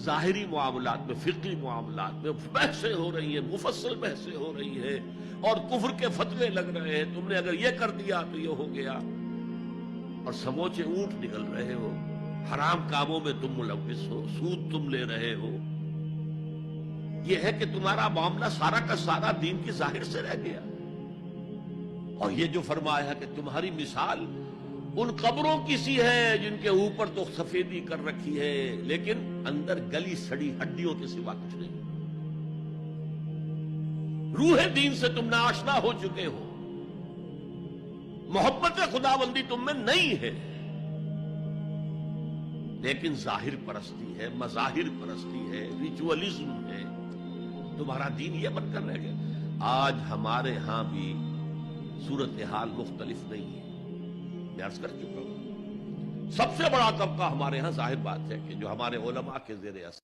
ظاہری معاملات میں، فقہی معاملات میں بحثیں ہو رہی ہیں، مفصل بحثیں ہو رہی ہیں، اور کفر کے فتوے لگ رہے ہیں، تم نے اگر یہ کر دیا تو یہ ہو گیا، اور سموچے اونٹ نکل رہے ہو، حرام کاموں میں تم ملوث ہو، سود تم لے رہے ہو. یہ ہے کہ تمہارا معاملہ سارا کا سارا دین کی ظاہر سے رہ گیا. اور یہ جو فرمایا کہ تمہاری مثال ان قبروں کی سی ہے جن کے اوپر تو سفیدی کر رکھی ہے لیکن اندر گلی سڑی ہڈیوں کے سوا کچھ نہیں. روح دین سے تم ناآشنا ہو چکے ہو، محبت خداوندی تم میں نہیں ہے، لیکن ظاہر پرستی ہے، مظاہر پرستی ہے، ریچولزم ہے. تمہارا دین یہ بن کر رہ گیا. آج ہمارے ہاں بھی صورتحال مختلف نہیں ہے. میں عرض کر چکا ہوں، سب سے بڑا طبقہ ہمارے ہاں ظاہر بات ہے کہ جو ہمارے علماء کے زیر اثر